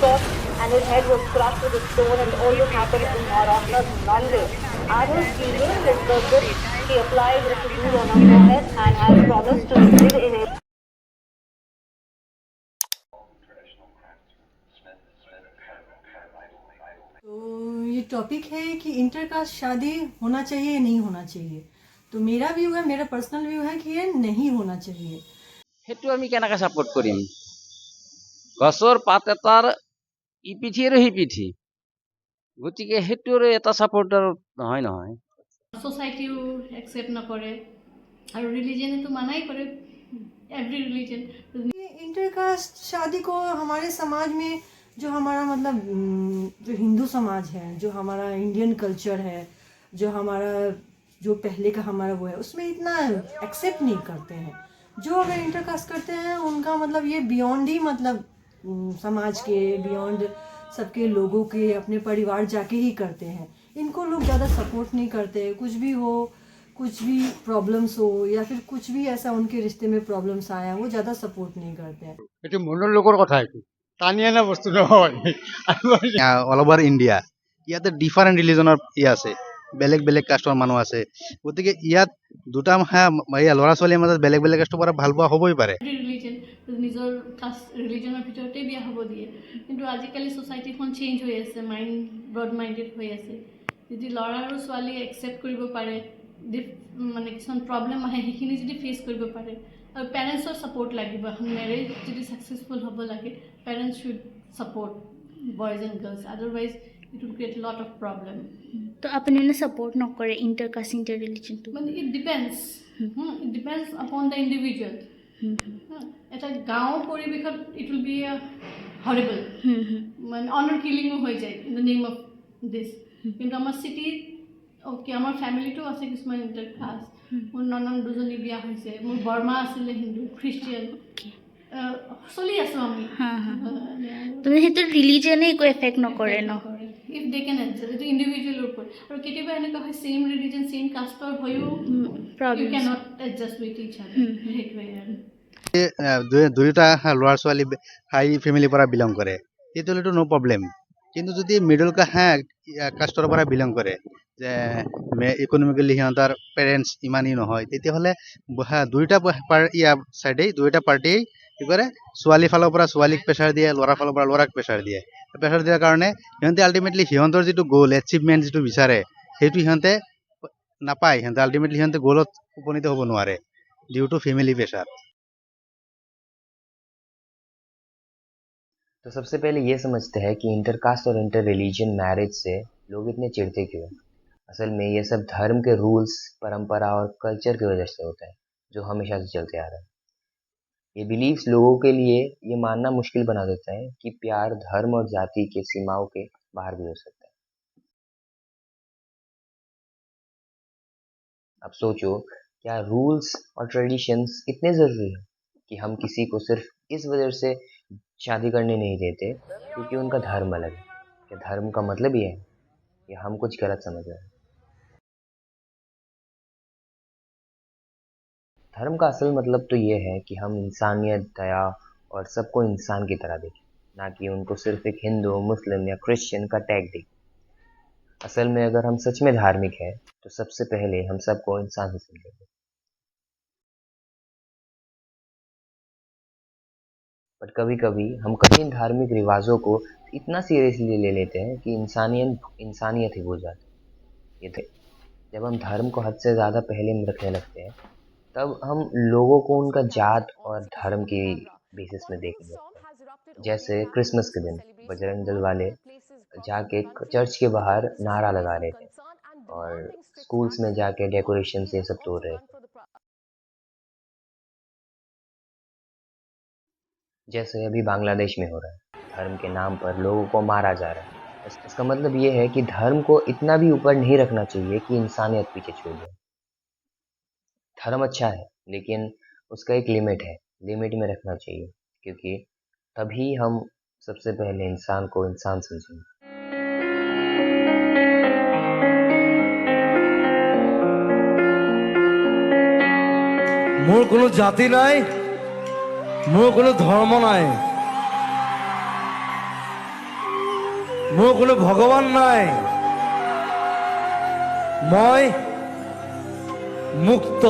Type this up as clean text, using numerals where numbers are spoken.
shot and his head was crushed with a stone, and all this happened in Maharashtra's Nanded. At his funeral in Gurgaon, he applied the sindoor on her forehead and has promised to reside in his तो ये topic है कि intercaste शादी होना चाहिए या नहीं होना चाहिए। तो मेरा व्यू है, मेरा पर्सनल व्यू है कि ये नहीं होना चाहिए। সেইটো আমি কেনেকৈ ছাপোৰ্ট কৰিম? গছৰ পাত এটাৰ ইপিঠি আৰু সিপিঠি, গতিকে সেইটো আৰু এটা ছাপোৰ্টাৰ নহয়। সোসাইটিও একসেপ্ট নকৰে আৰু ৰিলিজনেতো মানাই কৰে, এভৰি ৰিলিজন। ये इंटरकास्ट शादी को हमारे समाज में जो हमारा मतलब जो हिंदू समाज है, जो हमारा इंडियन कल्चर है, जो हमारा जो पहले का हमारा वो है, उसमें इतना एक्सेप्ट नहीं करते हैं। जो अगर इंटरकास्ट करते हैं उनका मतलब ये बियॉन्ड ही मतलब समाज के बियॉन्ड सबके लोगों के अपने परिवार जाके ही करते हैं। इनको लोग ज़्यादा सपोर्ट नहीं करते। कुछ भी हो, कुछ भी प्रॉब्लम्स हो या फिर कुछ भी ऐसा उनके रिश्ते में प्रॉब्लम्स आया, वो ज़्यादा सपोर्ट नहीं करते हैं। এইটো মনৰ লোকৰ কথা, এইটো টানি অনা বস্তু নহয়। অল অভাৰ ইণ্ডিয়া ইয়াতে ডিফাৰেণ্ট ৰিলিজনৰ আছে, বেলেগ বেলেগ কাষ্টৰ মানুহ আছে। গতিকে ইয়াত দুটা ল'ৰা ছোৱালীৰ মাজত বেলেগ বেলেগ কাষ্টৰ পৰা ভাল পোৱা হ'বই পাৰে। ৰিলিজন নিজৰ কাষ্ট ৰিলিজনৰ ভিতৰতে বিয়া হ'ব দিয়ে, কিন্তু আজিকালি ছ'চাইটিখন চেঞ্জ হৈ আছে, ব্ৰড মাইণ্ডেড হৈ আছে। যদি ল'ৰা আৰু ছোৱালীয়ে একচেপ্ট কৰিব পাৰে, মানে কিছুমান প্ৰব্লেম আহে সেইখিনি যদি ফেচ কৰিব পাৰে, আৰু পেৰেণ্টছৰ ছাপোৰ্ট লাগিব। এখন মেৰেজ যদি ছাকচেছফুল হ'ব লাগে, parents should support boys and girls, otherwise it will create lot of problem. তো আপুনি মানে ছাপোৰ্ট নকৰে ইণ্টাৰকাষ্ট ইণ্টাৰ ৰিলিজনটো? মানে ইট ডিপেণ্ডছ আপন দ্য ইণ্ডিভিজুৱেল। এটা গাঁৱৰ পৰিৱেশত ইট উইল বি হৰিবল, মানে অনাৰ কিলিঙো হৈ যায় in the name of this. কিন্তু আমাৰ চিটিত অ'কে, আমাৰ ফেমিলিটো আছে কিছুমান ইণ্টাৰকাষ্ট। মোৰ ননন দুজনী বিয়া হৈছে, মোৰ বৰমা আছিলে হিন্দু, খ্ৰীষ্টিয়ান, চলি আছোঁ আমি। তুমি সেইটো ৰিলিজনে একো এফেক্ট নকৰে ন? ইফ দে কেন এডজাষ্ট, এইটো ইণ্ডিভিজুৱেলৰ ওপৰত। আৰু কেতিয়াবা এনেকুৱা হয় ছেইম ৰিলিজন ছেইম কাষ্টৰ হৈও you can't adjust with each other, সেইটোৱে আৰু। দুয়োটা ল'ৰা ছোৱালী হাই ফেমিলিৰ পৰা বিলং কৰে, তেতিয়াহ'লেতো ন' প্ৰব্লেম। কিন্তু যদি মিডল কাষ্টৰ পৰা বিলং কৰে, যে ইকনমিকেলি সিহঁতৰ পেৰেণ্টছ ইমানেই নহয়, তেতিয়াহ'লে দুয়োটা চাইডেই দুয়োটা পাৰ্টিয়েই কি কৰে, ছোৱালীৰ ফালৰ পৰা ছোৱালীক প্ৰেছাৰ দিয়ে, ল'ৰাৰ ফালৰ পৰা ল'ৰাক প্ৰেছাৰ দিয়ে। প্ৰেছাৰ দিয়াৰ কাৰণে সিহঁতে আল্টিমেটলি সিহঁতৰ যিটো গ'ল, এচিভমেণ্ট যিটো বিচাৰে, সেইটো সিহঁতে নাপায়। সিহঁতে আল্টিমেটলি সিহঁতে গ'লত উপনীত হ'ব নোৱাৰে ডিউ টু ফেমিলি প্रेशर। तो सबसे पहले ये समझते हैं कि इंटरकास्ट और इंटर रिलीजन मैरिज से लोग इतने चिढ़ते क्यों हैं। असल में ये सब धर्म के रूल्स, परंपरा और कल्चर की वजह से होता है, जो हमेशा से चलते आ रहा है। ये बिलीव्स लोगों के लिए ये मानना मुश्किल बना देता है कि प्यार धर्म और जाति के सीमाओं के बाहर भी हो सकता है। अब सोचो, क्या रूल्स और ट्रेडिशंस इतने ज़रूरी हैं कि हम किसी को सिर्फ इस वजह से शादी करने नहीं देते क्योंकि उनका धर्म अलग है? क्या धर्म का मतलब ये है या हम कुछ गलत समझ रहे हैं? धर्म का असल मतलब तो ये है कि हम इंसानियत, दया और सबको इंसान की तरह देखें, ना कि उनको सिर्फ एक हिंदू, मुस्लिम या क्रिश्चियन का टैग दें। असल में अगर हम सच में धार्मिक हैं तो सबसे पहले हम सबको इंसान ही समझेंगे। बट कभी कभी हम कठिन धार्मिक रिवाजों को इतना सीरियसली ले लेते हैं कि इंसानियत ही भूल जाते हैं। ये जब हम धर्म को हद से ज़्यादा पहले में रखने लगते हैं, तब हम लोगों को उनका जात और धर्म की बेसिस में देखने लगते हैं। जैसे क्रिसमस के दिन बजरंग दल वाले जाके चर्च के बाहर नारा लगा रहे थे और स्कूल्स में जाके डेकोरेशन से सब तोड़ रहे थे। जैसे अभी बांग्लादेश में हो रहा है, धर्म के नाम पर लोगों को मारा जा रहा है। इसका मतलब ये है कि धर्म को इतना भी ऊपर नहीं रखना चाहिए कि इंसानियत पीछे छूट जाए। धर्म अच्छा है, लेकिन उसका एक लिमिट है, लिमिट में रखना चाहिए, क्योंकि तभी हम सबसे पहले इंसान को इंसान समझेंगे। मोर कोनो जाति নাই, मोर कोनो धर्म নাই, মোৰ কোনো ভগৱান নাই, মই মুক্ত।